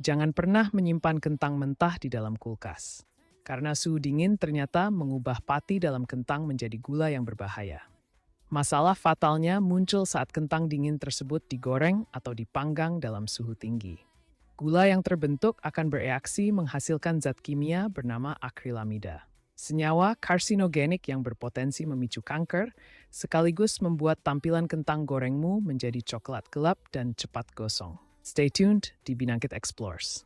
Jangan pernah menyimpan kentang mentah di dalam kulkas. Karena suhu dingin ternyata mengubah pati dalam kentang menjadi gula yang berbahaya. Masalah fatalnya muncul saat kentang dingin tersebut digoreng atau dipanggang dalam suhu tinggi. Gula yang terbentuk akan bereaksi menghasilkan zat kimia bernama akrilamida. Senyawa karsinogenik yang berpotensi memicu kanker, sekaligus membuat tampilan kentang gorengmu menjadi coklat gelap dan cepat gosong. Stay tuned di Binangkit Explores.